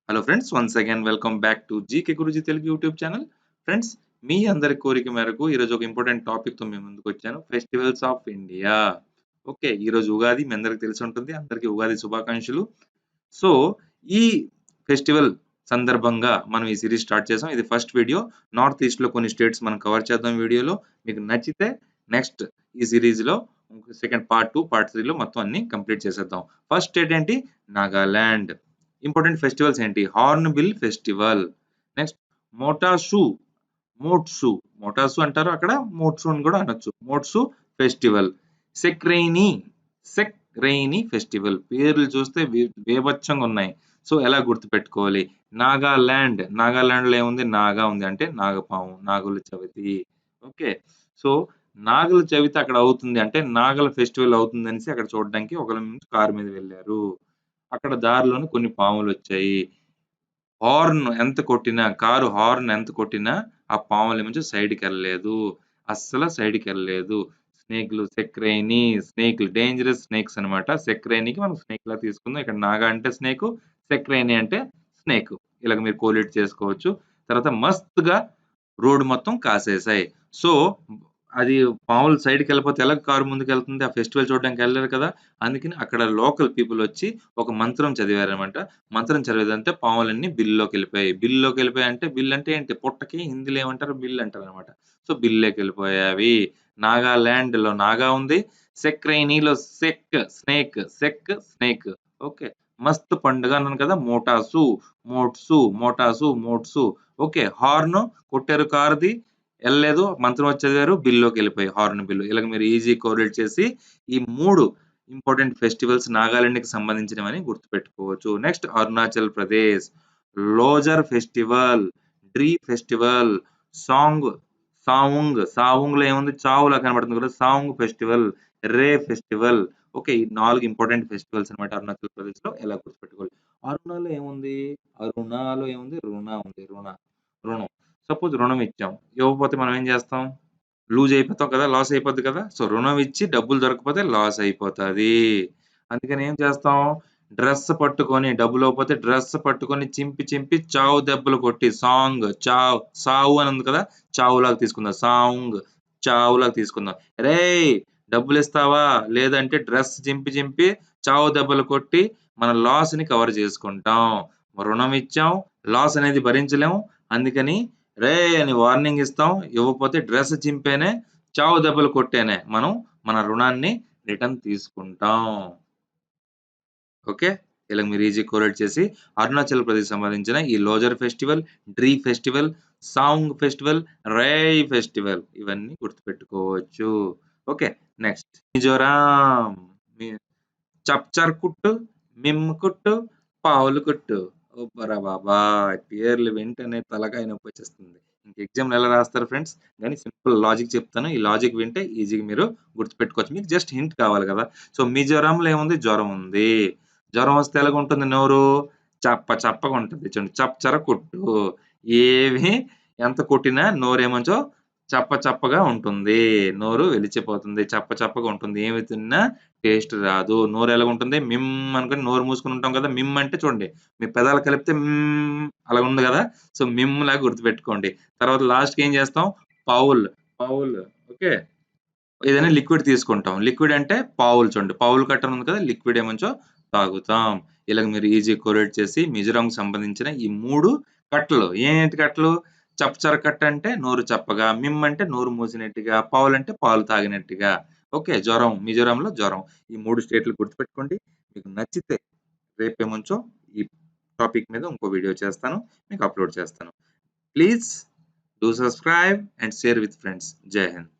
Hello friends, once again welcome back to GK Guruji Telugu YouTube channel. Friends, మీ అందరి కోరిక మేరకు ఈరోజు ఒక ఇంపార్టెంట్ టాపిక్తో మేము ముందుకు వచ్చాను. Festivals of India. ఓకే, ఈరోజు ఉగాది మీ అందరికి తెలిసి ఉంటుంది. అందరికీ ఉగాది శుభాకాంక్షలు. సో ఈ ఫెస్టివల్ సందర్భంగా మనం ఈ సిరీస్ స్టార్ట్ చేసాం. ఇది ఫస్ట్ వీడియో. నార్త్ ఈస్ట్ లో కొన్ని స్టేట్స్ మనం కవర్ చేద్దాం వీడియోలో. మీకు నచ్చితే నెక్స్ట్ ఈ సిరీస్ లో సెకండ్ పార్ట్ 2 పార్ట్ 3 లో మొత్తం అన్ని కంప్లీట్ చేసేద్దాం. ఫస్ట్ స్టేట్ ఏంటి? నాగాలాండ్. ఇంపార్టెంట్ ఫెస్టివల్స్ ఏంటి? Horn bill festival. నెక్స్ట్ మోటాసు. మోట్సు. మోటాసు అంటారు, అక్కడ మోట్సు అని కూడా అనొచ్చు. మోట్సు ఫెస్టివల్. సెక్రైని. సెక్రైని ఫెస్టివల్. పేర్లు చూస్తే బీభత్సంగా ఉన్నాయి. సో ఎలా గుర్తుపెట్టుకోవాలి? నాగాలాండ్. నాగాలాండ్ లో ఏముంది? నాగా ఉంది, అంటే నాగపాము, నాగుల చవితి. ఓకే, సో నాగుల చవితి అక్కడ అవుతుంది అంటే నాగల ఫెస్టివల్ అవుతుంది అనేసి అక్కడ చూడడానికి ఒకళ్ళ నుంచి కారు మీద వెళ్ళారు. అక్కడ దారిలోని కొన్ని పాములు వచ్చాయి. హార్న్ ఎంత కొట్టినా, కారు హార్న్ ఎంత కొట్టినా ఆ పాముల నుంచి సైడ్కి వెళ్ళలేదు. అస్సలు సైడ్కి వెళ్ళలేదు. స్నేక్లు, సెక్రైని స్నేక్లు, డేంజరస్ స్నేక్స్ అనమాట. సెక్రైనికి మనం స్నేక్ లా తీసుకుందాం. ఇక్కడ నాగా అంటే స్నేక్, సెక్రైని అంటే స్నేక్. ఇలాగ మీరు కోలేట్ చేసుకోవచ్చు. తర్వాత మస్తుగా రోడ్ మొత్తం కాసేసాయి. సో అది పాములు సైడ్కి వెళ్ళిపోతే ఎలా కారు ముందుకు వెళ్తుంది? ఆ ఫెస్టివల్ చూడడానికి వెళ్ళారు కదా. అందుకని అక్కడ లోకల్ పీపుల్ వచ్చి ఒక మంత్రం చదివారనమాట. మంత్రం చదివేదంటే పాములన్నీ బిల్లులోకి వెళ్ళిపోయాయి. బిల్లులోకి వెళ్ళిపోయాయి అంటే, బిల్ అంటే ఏంటి? పుట్టకి హిందీలో ఏమంటారు? బిల్ అంటారు అనమాట. సో బిల్లోకి వెళ్ళిపోయావి. నాగాలాండ్ లో నాగా ఉంది. సెక్రైనీలో సెక్ స్నేక్, సెక్ స్నేక్. ఓకే, మస్తు పండుగ అన్నాను కదా. మోటాసు, మోట్సు, మోటాసు, మోట్సు. ఓకే, హార్న్ కొట్టారు కారుది, వెళ్ళలేదు. మంత్రం వచ్చి చదివారు, బిల్లోకి వెళ్ళిపోయి హార్న్ బిల్లు. ఇలాగ మీరు ఈజీ కోరిలేట్ చేసి ఈ 3 ఇంపార్టెంట్ ఫెస్టివల్స్ నాగాలాండ్ కి సంబంధించినవని గుర్తుపెట్టుకోవచ్చు. Next Arunachal Pradesh. Losar festival, Dree festival, సాంగ్ సావుంగ్. సావుంగ్ లో ఏముంది? చావులా కనబడుతుంది కదా. సాంగ్ ఫెస్టివల్, రే ఫెస్టివల్. ఓకే, ఈ 4 ఇంపార్టెంట్ ఫెస్టివల్స్ అనమాట అరుణాచల్ ప్రదేశ్ లో. ఎలా గుర్తుపెట్టుకోవాలి? అరుణాలో ఏముంది? అరుణాలో ఏముంది? రుణ ఉంది. రుణం. సపోజ్ రుణం ఇచ్చాం, ఇవ్వకపోతే మనం ఏం చేస్తాం? లూజ్ అయిపోతాం కదా, లాస్ అయిపోద్ది కదా. సో రుణం ఇచ్చి డబ్బులు దొరకకపోతే లాస్ అయిపోతుంది. అందుకని ఏం చేస్తాం? డ్రెస్ పట్టుకొని, డబ్బులు ఇవ్వకపోతే డ్రెస్ పట్టుకొని చింపి చింపి చావు దెబ్బలు కొట్టి, సాంగ్ చావు, సావు అని ఉంది కదా, చావులాగా తీసుకుందాం. సాంగ్ చావులాగా తీసుకుందాం. రే డబ్బులు ఇస్తావా? లేదంటే డ్రెస్ చింపి చింపి చావు దెబ్బలు కొట్టి మన లాస్ ని కవర్ చేసుకుంటాం. రుణం ఇచ్చాం, లాస్ అనేది భరించలేము. అందుకని రే అని వార్నింగ్ ఇస్తాం. ఇవ్వకపోతే డ్రెస్ చింపేనే, చావు దెబ్బలు కొట్టేనే మనం మన రుణాన్ని రిటర్న్ తీసుకుంటాం. ఓకే, ఇలా మీరు ఈజీ కోరేట్ చేసి అరుణాచల్ ప్రదేశ్ సంబంధించిన ఈ లోజర్ ఫెస్టివల్, డ్రీ ఫెస్టివల్, సాంగ్ ఫెస్టివల్, రేయ్ ఫెస్టివల్ ఇవన్నీ గుర్తుపెట్టుకోవచ్చు. Okay, next Mizoram. చప్చర్ కుట్టు, మిమ్ కుట్టు, పావులు కుట్టు. ఓబ్బరా బాబా, పేర్లు వెంటనే తలకాయ నొప్పి వచ్చేస్తుంది. ఇంక ఎగ్జామ్ ఎలా రాస్తారు ఫ్రెండ్స్? కానీ సింపుల్ లాజిక్ చెప్తాను. ఈ లాజిక్ వింటే ఈజీగా మీరు గుర్తుపెట్టుకోవచ్చు. మీకు జస్ట్ హింట్ కావాలి కదా. సో మిజోరాంలో ఏముంది? జ్వరం ఉంది. జ్వరం వస్తే ఎలాగ ఉంటుంది నోరు? చప్ప చప్పగా ఉంటుంది. చూడండి, చప్చర కుట్టు. ఏవి ఎంత కొట్టినా నోరేమంచో చప్ప చప్పగా ఉంటుంది. నోరు వెలిచిపోతుంది, చప్ప చప్పగా ఉంటుంది. ఏమి తిన్నా టేస్ట్ రాదు. నోరు ఎలా ఉంటుంది? మిమ్ అనుకుని నోరు మూసుకుని ఉంటాం కదా. మిమ్ అంటే చూడండి, మీ పెదాలు కలిపితే అలా ఉంది కదా. సో మిమ్ లాగా గుర్తుపెట్టుకోండి. తర్వాత లాస్ట్కి ఏం చేస్తాం? పౌల్. పౌల్. ఓకే, ఏదైనా లిక్విడ్ తీసుకుంటాం. లిక్విడ్ అంటే పావులు. చూడండి, పావులు కట్టను ఉంది కదా, లిక్విడ్ ఏమంచో తాగుతాం. ఇలాగ మీరు ఈజీ కోరేట్ చేసి మిజోరాంకి సంబంధించిన ఈ 3 కట్టలు. ఏంటి కట్టలు? చప్పచర కట్ట అంటే నోరు చప్పగా, మిమ్ అంటే నోరు మూసినట్టుగా, పావులు అంటే పాలు తాగినట్టుగా. ఓకే, జ్వరం, మిజోరాంలో జ్వరం. ఈ 3 స్టేట్లు గుర్తుపెట్టుకోండి. మీకు నచ్చితే రేపేమంచో ఈ టాపిక్ మీద ఇంకో వీడియో చేస్తాను, మీకు అప్లోడ్ చేస్తాను. Please do subscribe and share with friends. జై హింద్.